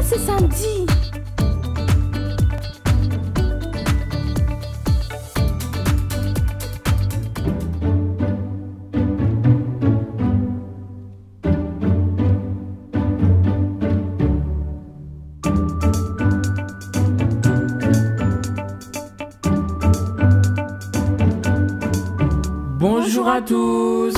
c'est samedi. Bonjour à tous.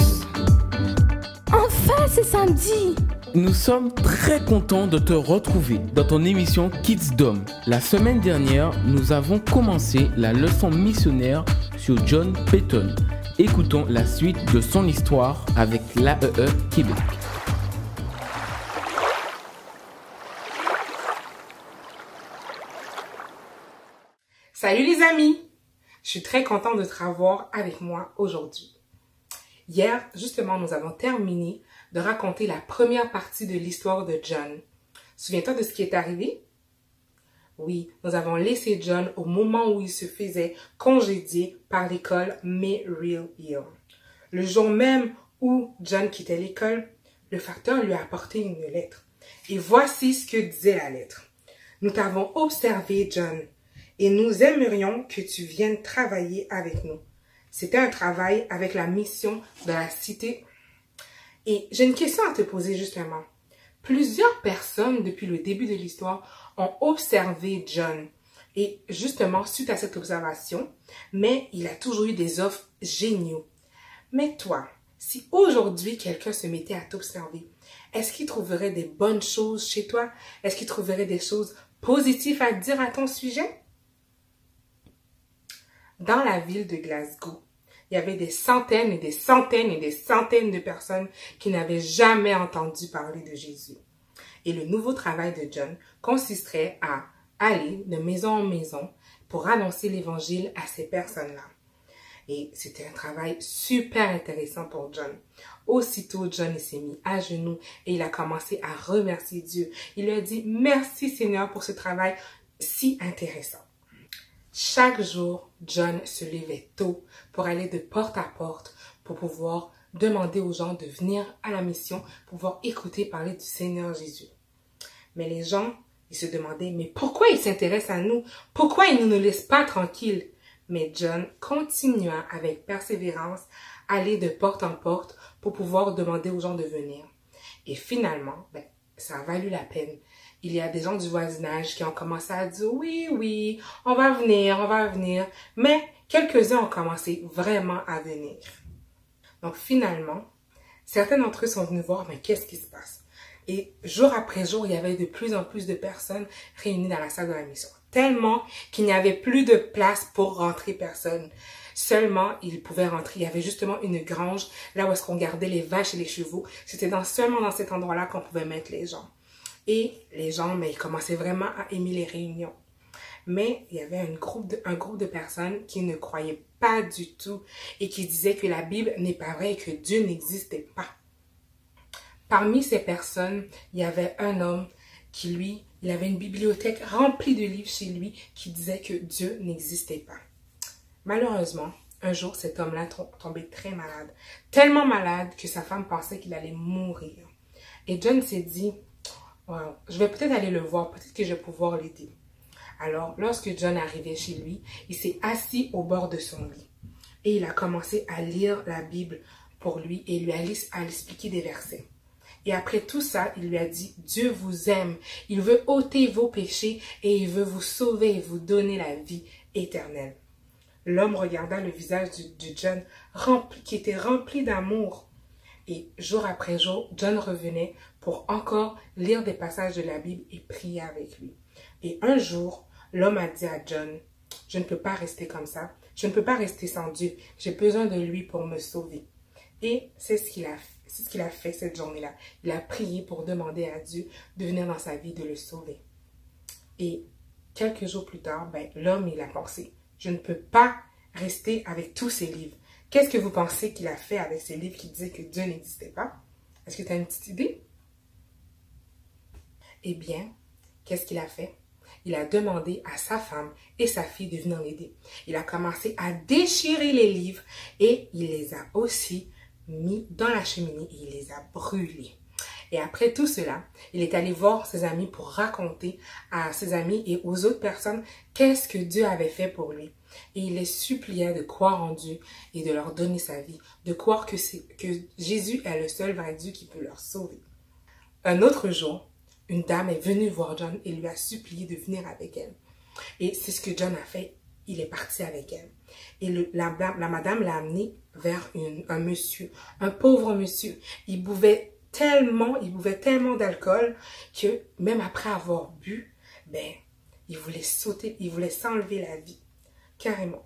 Enfin, c'est samedi. Nous sommes très contents de te retrouver dans ton émission Kids Dom. La semaine dernière, nous avons commencé la leçon missionnaire sur John Paton. Écoutons la suite de son histoire avec l'AEE Québec. Salut les amis! Je suis très content de te revoir avec moi aujourd'hui. Hier, justement, nous avons terminé de raconter la première partie de l'histoire de John. Souviens-toi de ce qui est arrivé? Oui, nous avons laissé John au moment où il se faisait congédier par l'école Maryhill. Le jour même où John quittait l'école, le facteur lui a apporté une lettre. Et voici ce que disait la lettre. Nous t'avons observé, John, et nous aimerions que tu viennes travailler avec nous. C'était un travail avec la mission de la cité. Et j'ai une question à te poser justement. Plusieurs personnes depuis le début de l'histoire ont observé John. Et justement, suite à cette observation, mais il a toujours eu des offres géniaux. Mais toi, si aujourd'hui quelqu'un se mettait à t'observer, est-ce qu'il trouverait des bonnes choses chez toi? Est-ce qu'il trouverait des choses positives à dire à ton sujet? Dans la ville de Glasgow, il y avait des centaines et des centaines et des centaines de personnes qui n'avaient jamais entendu parler de Jésus. Et le nouveau travail de John consisterait à aller de maison en maison pour annoncer l'évangile à ces personnes-là. Et c'était un travail super intéressant pour John. Aussitôt, John s'est mis à genoux et il a commencé à remercier Dieu. Il lui a dit « Merci Seigneur pour ce travail si intéressant ». Chaque jour, John se levait tôt pour aller de porte à porte pour pouvoir demander aux gens de venir à la mission, pour pouvoir écouter parler du Seigneur Jésus. Mais les gens, ils se demandaient, mais pourquoi il s'intéresse à nous? Pourquoi il ne nous laisse pas tranquilles? Mais John continua avec persévérance à aller de porte en porte pour pouvoir demander aux gens de venir. Et finalement, ça a valu la peine. Il y a des gens du voisinage qui ont commencé à dire « Oui, on va venir. » Mais quelques-uns ont commencé vraiment à venir. Donc finalement, certains d'entre eux sont venus voir « Mais qu'est-ce qui se passe? » Et jour après jour, il y avait de plus en plus de personnes réunies dans la salle de la mission. Tellement qu'il n'y avait plus de place pour rentrer personne. Seulement, ils pouvaient rentrer. Il y avait justement une grange, là où est-ce qu'on gardait les vaches et les chevaux. C'était seulement dans cet endroit-là qu'on pouvait mettre les gens. Et les gens, ils commençaient vraiment à aimer les réunions. Mais il y avait un groupe de personnes qui ne croyaient pas du tout et qui disaient que la Bible n'est pas vraie et que Dieu n'existait pas. Parmi ces personnes, il y avait un homme qui, lui, il avait une bibliothèque remplie de livres chez lui qui disait que Dieu n'existait pas. Malheureusement, un jour, cet homme-là tombait très malade. Tellement malade que sa femme pensait qu'il allait mourir. Et John s'est dit, wow, je vais peut-être aller le voir, peut-être que je vais pouvoir l'aider. Alors, lorsque John arrivait chez lui, il s'est assis au bord de son lit. Et il a commencé à lire la Bible pour lui et lui a expliqué des versets. Et après tout ça, il lui a dit, Dieu vous aime, il veut ôter vos péchés et il veut vous sauver et vous donner la vie éternelle. L'homme regarda le visage de John qui était rempli d'amour. Et jour après jour, John revenait pour encore lire des passages de la Bible et prier avec lui. Et un jour, l'homme a dit à John, je ne peux pas rester comme ça, je ne peux pas rester sans Dieu, j'ai besoin de lui pour me sauver. Et c'est ce qu'il a fait cette journée-là. Il a prié pour demander à Dieu de venir dans sa vie, de le sauver. Et quelques jours plus tard, l'homme, il a pensé, je ne peux pas rester avec tous ces livres. Qu'est-ce que vous pensez qu'il a fait avec ces livres qui disaient que Dieu n'existait pas? Est-ce que tu as une petite idée? Eh bien, qu'est-ce qu'il a fait? Il a demandé à sa femme et sa fille de venir l'aider. Il a commencé à déchirer les livres et il les a aussi mis dans la cheminée et il les a brûlés. Et après tout cela, il est allé voir ses amis pour raconter à ses amis et aux autres personnes qu'est-ce que Dieu avait fait pour lui. Et il les suppliait de croire en Dieu et de leur donner sa vie, de croire que Jésus est le seul vrai Dieu qui peut leur sauver. Un autre jour, une dame est venue voir John et lui a supplié de venir avec elle. Et c'est ce que John a fait. Il est parti avec elle. Et la madame l'a amené vers un monsieur, un pauvre monsieur. Il buvait tellement d'alcool que même après avoir bu, il voulait sauter, il voulait s'enlever la vie, carrément.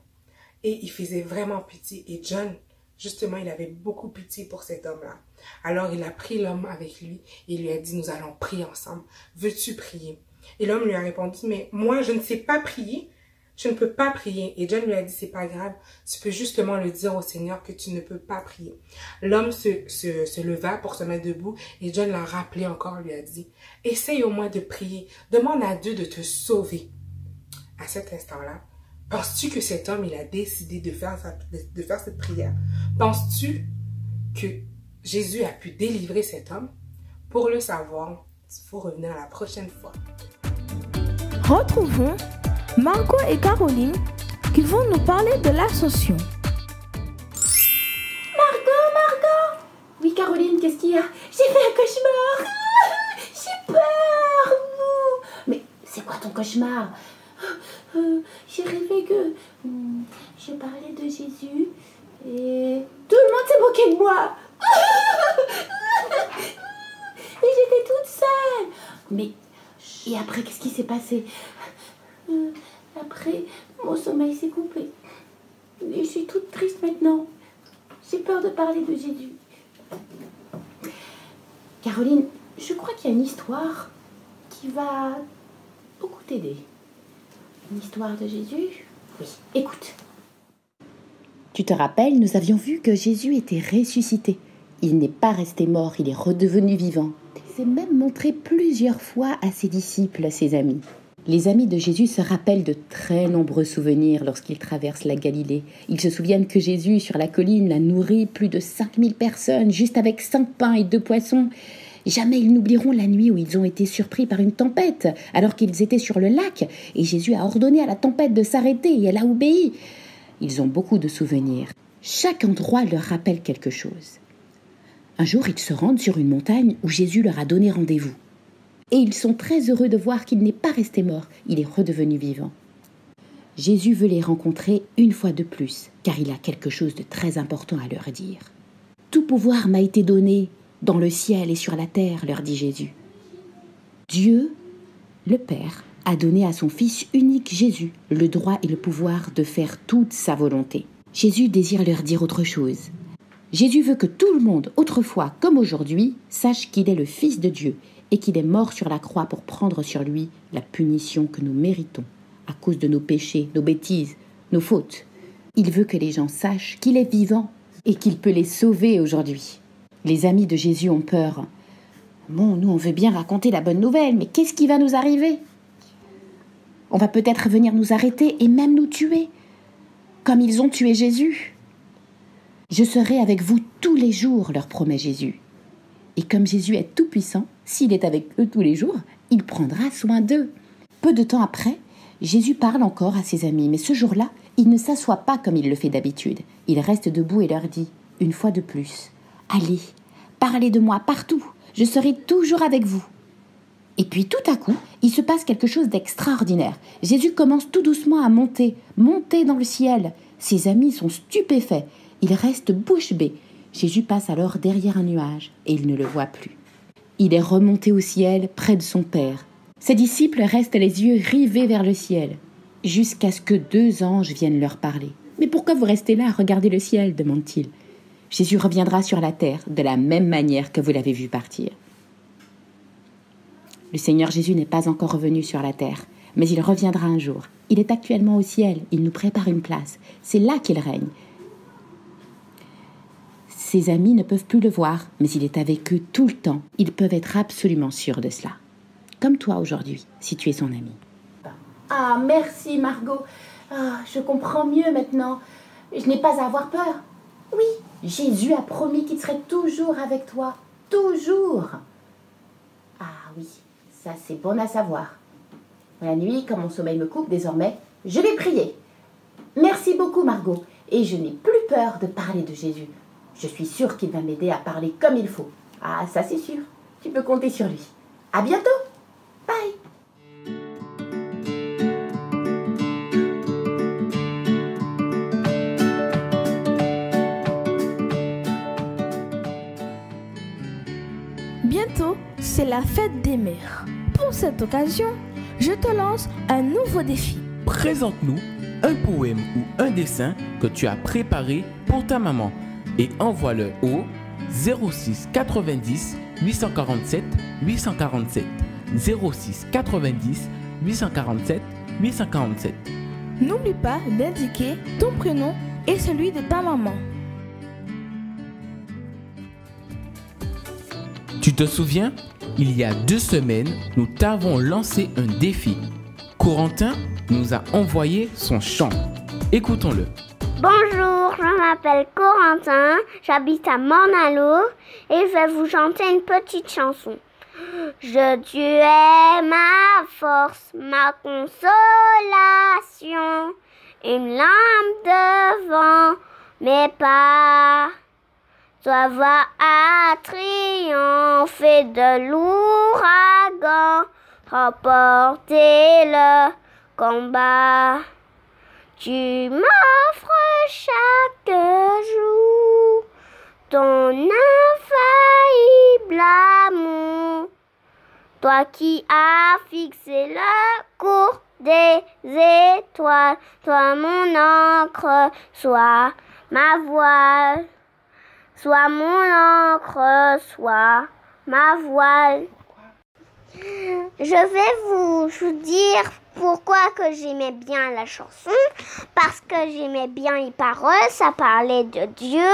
Et il faisait vraiment pitié. Et John, justement, il avait beaucoup pitié pour cet homme-là. Alors il a pris l'homme avec lui et il lui a dit, nous allons prier ensemble. Veux-tu prier? Et l'homme lui a répondu, mais moi, je ne sais pas prier. Je ne peux pas prier. Et John lui a dit, c'est pas grave. Tu peux justement le dire au Seigneur que tu ne peux pas prier. L'homme se leva pour se mettre debout et John l'a rappelé encore, lui a dit, essaye au moins de prier. Demande à Dieu de te sauver. À cet instant-là, penses-tu que cet homme, il a décidé de faire cette prière? Penses-tu que Jésus a pu délivrer cet homme? Pour le savoir, il faut revenir à la prochaine fois. Retrouvons Margot et Caroline qui vont nous parler de l'Ascension. Margot! Oui, Caroline, qu'est-ce qu'il y a? J'ai fait un cauchemar. J'ai peur. Mais c'est quoi ton cauchemar? J'ai rêvé que je parlais de Jésus et tout le monde s'est moqué de moi. Et j'étais toute seule. Mais et après, qu'est-ce qui s'est passé? Après, mon sommeil s'est coupé. Et je suis toute triste maintenant. J'ai peur de parler de Jésus. Caroline, je crois qu'il y a une histoire qui va beaucoup t'aider. Une histoire de Jésus? Oui, écoute. Tu te rappelles, nous avions vu que Jésus était ressuscité. Il n'est pas resté mort, il est redevenu vivant. Il s'est même montré plusieurs fois à ses disciples, ses amis. Les amis de Jésus se rappellent de très nombreux souvenirs lorsqu'ils traversent la Galilée. Ils se souviennent que Jésus, sur la colline, a nourri plus de 5000 personnes, juste avec 5 pains et 2 poissons. Jamais ils n'oublieront la nuit où ils ont été surpris par une tempête, alors qu'ils étaient sur le lac, et Jésus a ordonné à la tempête de s'arrêter, et elle a obéi. Ils ont beaucoup de souvenirs. Chaque endroit leur rappelle quelque chose. Un jour, ils se rendent sur une montagne où Jésus leur a donné rendez-vous. Et ils sont très heureux de voir qu'il n'est pas resté mort, il est redevenu vivant. Jésus veut les rencontrer une fois de plus, car il a quelque chose de très important à leur dire. « Tout pouvoir m'a été donné dans le ciel et sur la terre, leur dit Jésus. Dieu, le Père, a donné à son Fils unique Jésus le droit et le pouvoir de faire toute sa volonté. Jésus désire leur dire autre chose. Jésus veut que tout le monde, autrefois comme aujourd'hui, sache qu'il est le Fils de Dieu et qu'il est mort sur la croix pour prendre sur lui la punition que nous méritons à cause de nos péchés, nos bêtises, nos fautes. Il veut que les gens sachent qu'il est vivant et qu'il peut les sauver aujourd'hui. Les amis de Jésus ont peur. Bon, nous on veut bien raconter la bonne nouvelle, mais qu'est-ce qui va nous arriver? On va peut-être venir nous arrêter et même nous tuer, comme ils ont tué Jésus. Je serai avec vous tous les jours, leur promet Jésus. Et comme Jésus est tout-puissant, s'il est avec eux tous les jours, il prendra soin d'eux. Peu de temps après, Jésus parle encore à ses amis, mais ce jour-là, il ne s'assoit pas comme il le fait d'habitude. Il reste debout et leur dit, une fois de plus, « Allez, parlez de moi partout, je serai toujours avec vous. » Et puis tout à coup, il se passe quelque chose d'extraordinaire. Jésus commence tout doucement à monter dans le ciel. Ses amis sont stupéfaits. Ils restent bouche bée. Jésus passe alors derrière un nuage et ils ne le voient plus. Il est remonté au ciel près de son Père. Ses disciples restent les yeux rivés vers le ciel, jusqu'à ce que 2 anges viennent leur parler. « Mais pourquoi vous restez là à regarder le ciel ?» demande-t-il. Jésus reviendra sur la terre de la même manière que vous l'avez vu partir. Le Seigneur Jésus n'est pas encore revenu sur la terre, mais il reviendra un jour. Il est actuellement au ciel, il nous prépare une place. C'est là qu'il règne. Ses amis ne peuvent plus le voir, mais il est avec eux tout le temps. Ils peuvent être absolument sûrs de cela. Comme toi aujourd'hui, si tu es son ami. Ah, merci Margot. Ah, je comprends mieux maintenant. Je n'ai pas à avoir peur. Oui, Jésus a promis qu'il serait toujours avec toi. Toujours. oui, ça c'est bon à savoir. La nuit, quand mon sommeil me coupe désormais, je vais prier. Merci beaucoup Margot, et je n'ai plus peur de parler de Jésus. Je suis sûre qu'il va m'aider à parler comme il faut. Ah, ça c'est sûr, tu peux compter sur lui. À bientôt, bye. Bientôt, c'est la fête des mères. Pour cette occasion, je te lance un nouveau défi. Présente-nous un poème ou un dessin que tu as préparé pour ta maman et envoie-le au 06 90 847 847 06 90 847 847. N'oublie pas d'indiquer ton prénom et celui de ta maman. Tu te souviens, il y a 2 semaines, nous t'avons lancé un défi. Corentin nous a envoyé son chant. Écoutons-le. Bonjour, je m'appelle Corentin, j'habite à Morne-à-l'Eau et je vais vous chanter une petite chanson. Dieu est ma force, ma consolation, une lampe devant mes pas. Toi va à triompher de l'ouragan, remporter le combat. Tu m'offres chaque jour ton infaillible amour. Toi qui as fixé le cours des étoiles, toi mon encre, sois ma voile. Sois mon encre, sois ma voile. Je vais vous dire pourquoi que j'aimais bien la chanson. Parce que j'aimais bien les paroles, ça parlait de Dieu.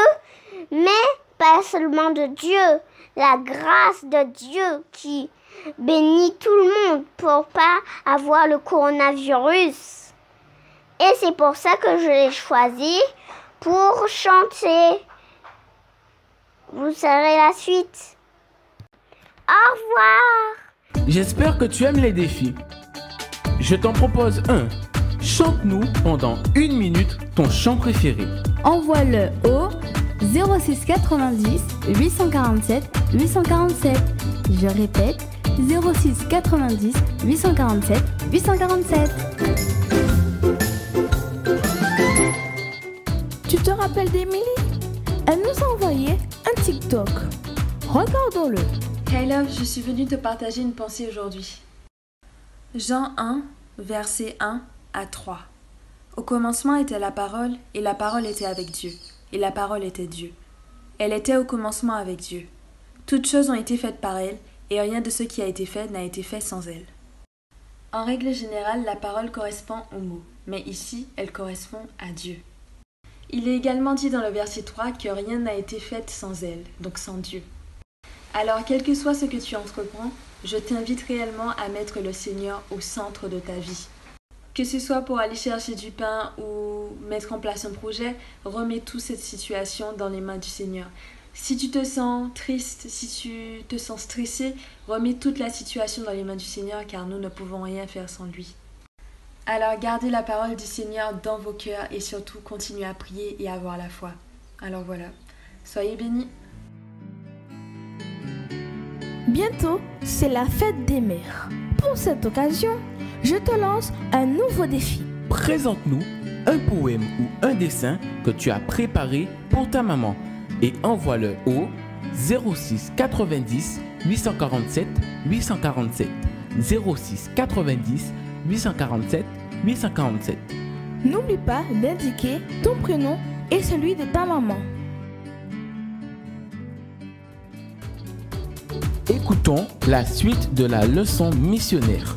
Mais pas seulement de Dieu, la grâce de Dieu qui bénit tout le monde pour pas avoir le coronavirus. Et c'est pour ça que je l'ai choisi pour chanter. Vous saurez la suite. Au revoir. J'espère que tu aimes les défis. Je t'en propose un. Chante-nous pendant 1 minute ton chant préféré. Envoie-le au 06 90 847 847. Je répète, 06 90 847 847. Tu te rappelles d'Émilie? Elle nous a envoyé un TikTok. Regardons-le. Hey love, je suis venue te partager une pensée aujourd'hui. Jean 1, versets 1 à 3. Au commencement était la parole, et la parole était avec Dieu, et la parole était Dieu. Elle était au commencement avec Dieu. Toutes choses ont été faites par elle, et rien de ce qui a été fait n'a été fait sans elle. En règle générale, la parole correspond au mot, mais ici, elle correspond à Dieu. Il est également dit dans le verset 3 que rien n'a été fait sans elle, donc sans Dieu. Alors, quel que soit ce que tu entreprends, je t'invite réellement à mettre le Seigneur au centre de ta vie. Que ce soit pour aller chercher du pain ou mettre en place un projet, remets toute cette situation dans les mains du Seigneur. Si tu te sens triste, si tu te sens stressé, remets toute la situation dans les mains du Seigneur car nous ne pouvons rien faire sans lui. Alors gardez la parole du Seigneur dans vos cœurs et surtout continuez à prier et à avoir la foi. Alors voilà, soyez bénis. Bientôt, c'est la fête des mères. Pour cette occasion, je te lance un nouveau défi. Présente-nous un poème ou un dessin que tu as préparé pour ta maman et envoie-le au 06 90 847 847 06 90 847 847. N'oublie pas d'indiquer ton prénom et celui de ta maman. Écoutons la suite de la leçon missionnaire.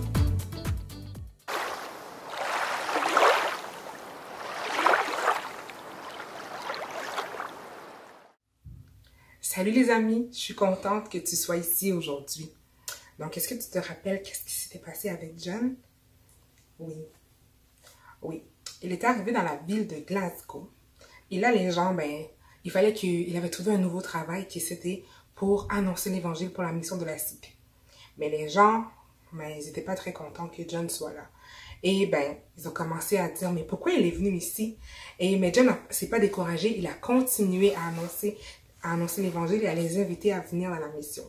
Salut les amis, je suis contente que tu sois ici aujourd'hui. Donc, est-ce que tu te rappelles qu'est-ce qui s'était passé avec John? Oui. Il était arrivé dans la ville de Glasgow. Et là, les gens, il avait trouvé un nouveau travail qui c'était pour annoncer l'évangile pour la mission de la CIP. Mais les gens, ben, ils n'étaient pas très contents que John soit là. Et ben, ils ont commencé à dire, mais pourquoi il est venu ici? Mais John s'est pas découragé, il a continué à annoncer l'évangile et à les inviter à venir à la mission.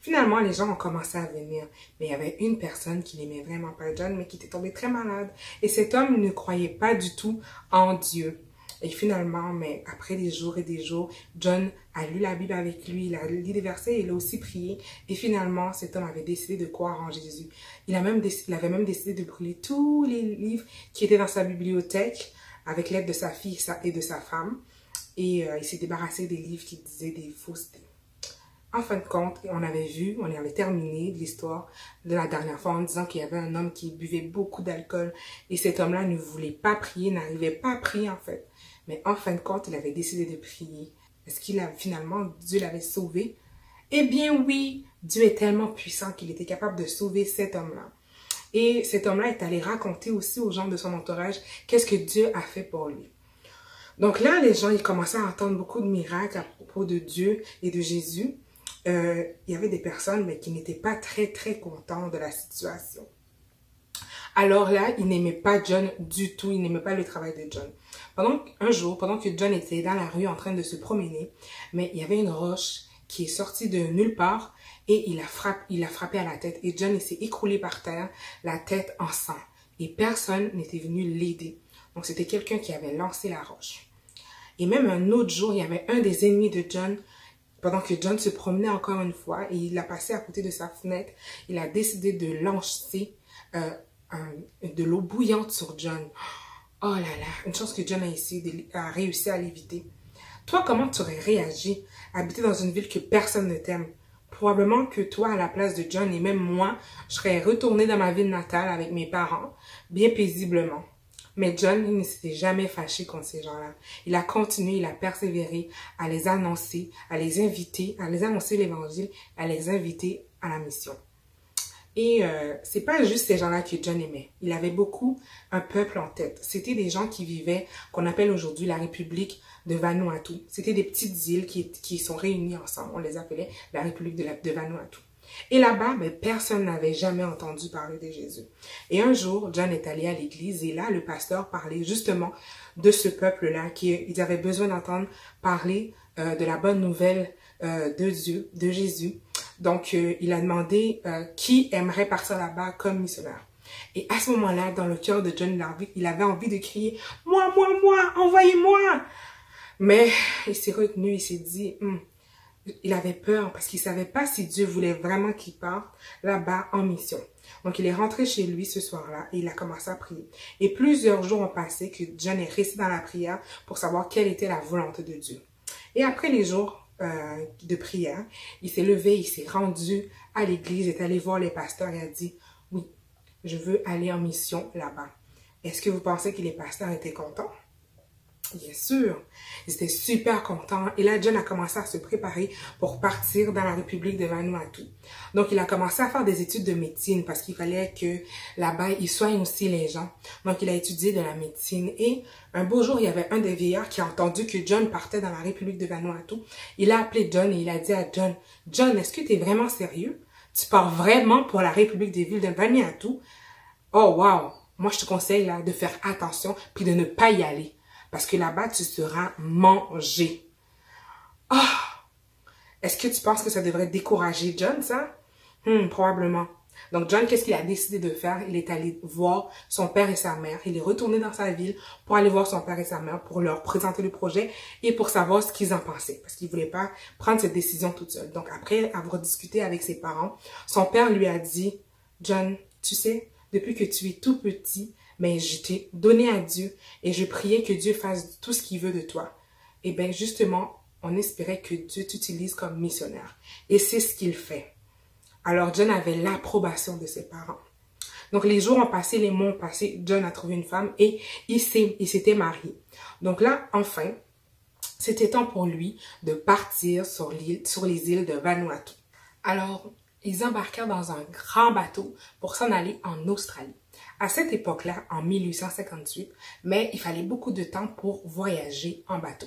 Finalement, les gens ont commencé à venir, mais il y avait une personne qui n'aimait vraiment pas John, mais qui était tombée très malade. Et cet homme ne croyait pas du tout en Dieu. Et finalement, mais après des jours et des jours, John a lu la Bible avec lui, il a lu des versets, il a aussi prié. Et finalement, cet homme avait décidé de croire en Jésus. Il avait même décidé de brûler tous les livres qui étaient dans sa bibliothèque avec l'aide de sa fille et de sa femme. Et il s'est débarrassé des livres qui disaient des faussetés. En fin de compte, on avait terminé l'histoire de la dernière fois en disant qu'il y avait un homme qui buvait beaucoup d'alcool et cet homme-là ne voulait pas prier, n'arrivait pas à prier en fait. Mais en fin de compte, il avait décidé de prier. Est-ce finalement, Dieu l'avait sauvé? Eh bien oui, Dieu est tellement puissant qu'il était capable de sauver cet homme-là. Et cet homme-là est allé raconter aussi aux gens de son entourage qu'est-ce que Dieu a fait pour lui. Donc là, les gens, ils commençaient à entendre beaucoup de miracles à propos de Dieu et de Jésus. Il y avait des personnes mais qui n'étaient pas très contents de la situation. Alors là, ils n'aimaient pas John du tout, ils n'aimaient pas le travail de John. Un jour, pendant que John était dans la rue en train de se promener, mais il y avait une roche qui est sortie de nulle part et il a frappé à la tête. Et John s'est écroulé par terre, la tête en sang. Et personne n'était venu l'aider. Donc c'était quelqu'un qui avait lancé la roche. Et même un autre jour, il y avait un des ennemis de John. Pendant que John se promenait encore une fois et il a passé à côté de sa fenêtre, il a décidé de lancer de l'eau bouillante sur John. Oh là là, une chance que John a réussi à l'éviter. Toi, comment tu aurais réagi habiter dans une ville que personne ne t'aime? Probablement que toi, à la place de John et même moi, je serais retournée dans ma ville natale avec mes parents, bien paisiblement. Mais John, il ne s'était jamais fâché contre ces gens-là. Il a continué, il a persévéré à les annoncer, à les annoncer l'évangile, à les inviter à la mission. Et c'est pas juste ces gens-là que John aimait. Il avait un peuple en tête. C'était des gens qui vivaient, qu'on appelle aujourd'hui la République de Vanuatu. C'était des petites îles qui sont réunies ensemble. On les appelait la République de Vanuatu. Et là-bas, personne n'avait jamais entendu parler de Jésus. Et un jour, John est allé à l'église et là, le pasteur parlait justement de ce peuple-là, qu'ils avaient besoin d'entendre parler de la bonne nouvelle de Dieu, de Jésus. Donc, il a demandé qui aimerait partir là-bas comme missionnaire. Et à ce moment-là, dans le cœur de John, il avait envie de crier « Moi, envoyez-moi !» Mais il s'est retenu, il s'est dit il avait peur parce qu'il ne savait pas si Dieu voulait vraiment qu'il parte là-bas en mission. Donc, il est rentré chez lui ce soir-là et il a commencé à prier. Et plusieurs jours ont passé que John est resté dans la prière pour savoir quelle était la volonté de Dieu. Et après les jours de prière, il s'est levé, il s'est rendu à l'église, est allé voir les pasteurs et a dit « Oui, je veux aller en mission là-bas. » Est-ce que vous pensez que les pasteurs étaient contents? Bien sûr, ils étaient super contents. Et là, John a commencé à se préparer pour partir dans la République de Vanuatu. Donc, il a commencé à faire des études de médecine parce qu'il fallait que là-bas, il soigne aussi les gens. Donc, il a étudié de la médecine. Et un beau jour, il y avait un des vieillards qui a entendu que John partait dans la République de Vanuatu. Il a appelé John et il a dit à John, « John, est-ce que tu es vraiment sérieux? Tu pars vraiment pour la République des villes de Vanuatu? Oh, wow! Moi, je te conseille là de faire attention puis de ne pas y aller. Parce que là-bas, tu seras mangé. » Ah! Est-ce que tu penses que ça devrait décourager John, ça? Probablement. Donc, John, qu'est-ce qu'il a décidé de faire? Il est allé voir son père et sa mère. Il est retourné dans sa ville pour aller voir son père et sa mère, pour leur présenter le projet et pour savoir ce qu'ils en pensaient. Parce qu'il ne voulait pas prendre cette décision toute seule. Donc, après avoir discuté avec ses parents, son père lui a dit, « John, tu sais, depuis que tu es tout petit, mais je t'ai donné à Dieu et je priais que Dieu fasse tout ce qu'il veut de toi. » Et bien, justement, on espérait que Dieu t'utilise comme missionnaire. Et c'est ce qu'il fait. Alors, John avait l'approbation de ses parents. Donc, les jours ont passé, les mois ont passé. John a trouvé une femme et il s'était marié. Donc là, enfin, c'était temps pour lui de partir sur les îles de Vanuatu. Alors, ils embarquèrent dans un grand bateau pour s'en aller en Australie. À cette époque-là, en 1858, mais il fallait beaucoup de temps pour voyager en bateau.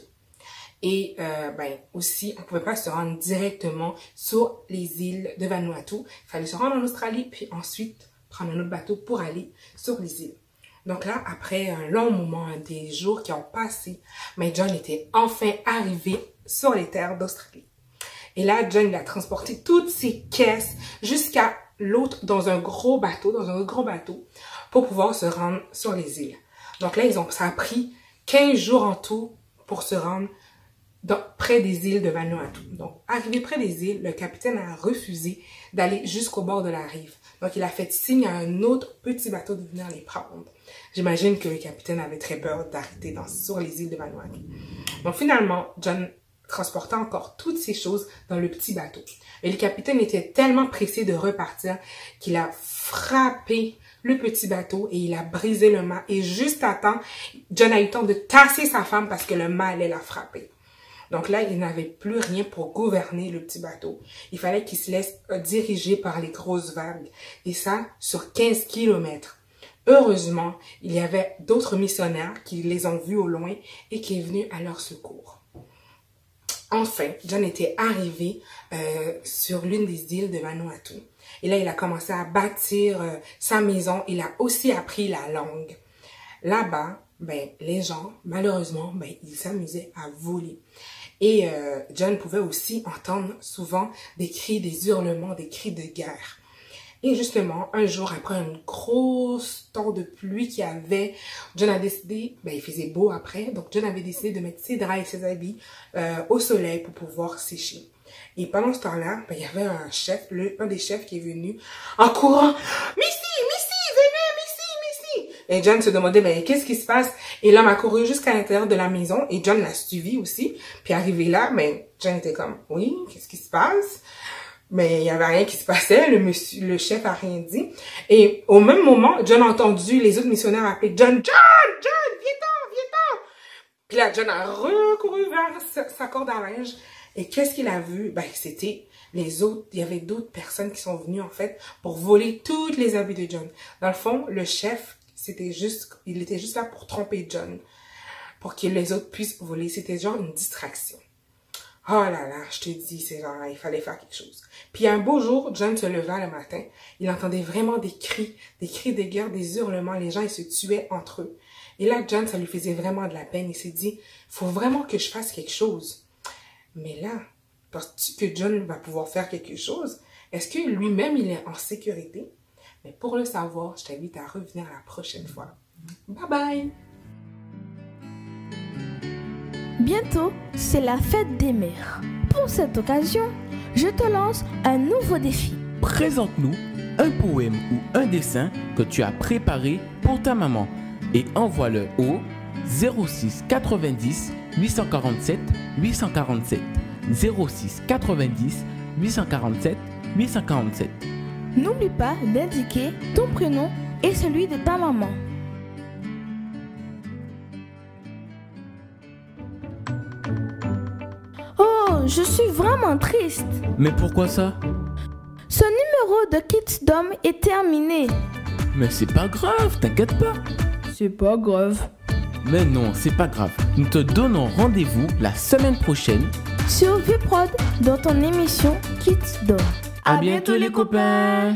Et aussi, on ne pouvait pas se rendre directement sur les îles de Vanuatu. Il fallait se rendre en Australie, puis ensuite prendre un autre bateau pour aller sur les îles. Donc là, après un long moment, des jours qui ont passé, John était enfin arrivé sur les terres d'Australie. Et là, John il a transporté toutes ses caisses jusqu'à l'autre dans un gros bateau, pour pouvoir se rendre sur les îles. Donc là, ça a pris 15 jours en tout pour se rendre près des îles de Vanuatu. Donc, arrivé près des îles, le capitaine a refusé d'aller jusqu'au bord de la rive. Donc, il a fait signe à un autre petit bateau de venir les prendre. J'imagine que le capitaine avait très peur d'arrêter sur les îles de Vanuatu. Donc, finalement, John transporta encore toutes ces choses dans le petit bateau. Et le capitaine était tellement pressé de repartir qu'il a frappé le petit bateau et il a brisé le mât. Et juste à temps, John a eu le temps de tasser sa femme parce que le mât allait la frapper. Donc là, il n'avait plus rien pour gouverner le petit bateau. Il fallait qu'il se laisse diriger par les grosses vagues. Et ça, sur 15 kilomètres. Heureusement, il y avait d'autres missionnaires qui les ont vus au loin et qui est venu à leur secours. Enfin, John était arrivé sur l'une des îles de Vanuatu. Et là, il a commencé à bâtir sa maison. Il a aussi appris la langue. Là-bas, les gens, malheureusement, ils s'amusaient à voler. Et John pouvait aussi entendre souvent des cris, des hurlements, des cris de guerre. Et justement, un jour, après une grosse temps de pluie qu'il y avait, John a décidé, il faisait beau après, donc John avait décidé de mettre ses draps et ses habits au soleil pour pouvoir sécher. Et pendant ce temps-là, il y avait un chef, un des chefs qui est venu en courant. « Missy, venez, Missy! » Et John se demandait, qu'est-ce qui se passe? Et l'homme a couru jusqu'à l'intérieur de la maison et John l'a suivi aussi. Puis arrivé là, John était comme, oui, qu'est-ce qui se passe? Mais il n'y avait rien qui se passait, le chef a rien dit. Et au même moment, John a entendu les autres missionnaires appeler John, viens-t'en! Puis là, John a recouru vers sa corde à linge. Et qu'est-ce qu'il a vu? C'était les autres, il y avait d'autres personnes qui sont venues en fait pour voler toutes les habits de John. Dans le fond, le chef, il était juste là pour tromper John, pour que les autres puissent voler. C'était genre une distraction. Oh là là, je te dis, c'est genre, il fallait faire quelque chose. Puis un beau jour, John se leva le matin. Il entendait vraiment des cris de guerre, des hurlements. Les gens, ils se tuaient entre eux. Et là, John, ça lui faisait vraiment de la peine. Il s'est dit, faut vraiment que je fasse quelque chose. Mais là, penses-tu que John va pouvoir faire quelque chose? Est-ce que lui-même, il est en sécurité? Mais pour le savoir, je t'invite à revenir la prochaine fois. Bye bye! Bientôt, c'est la fête des mères. Pour cette occasion, je te lance un nouveau défi. Présente-nous un poème ou un dessin que tu as préparé pour ta maman et envoie-le au 06 90 847 847 06 90 847 847. N'oublie pas d'indiquer ton prénom et celui de ta maman. Oh, je suis vraiment triste. Mais pourquoi ça? Ce numéro de Kids Dom est terminé. Mais c'est pas grave, t'inquiète pas. C'est pas grave. Mais non, c'est pas grave. Nous te donnons rendez-vous la semaine prochaine sur VProd dans ton émission Kids Dom. À bientôt les copains.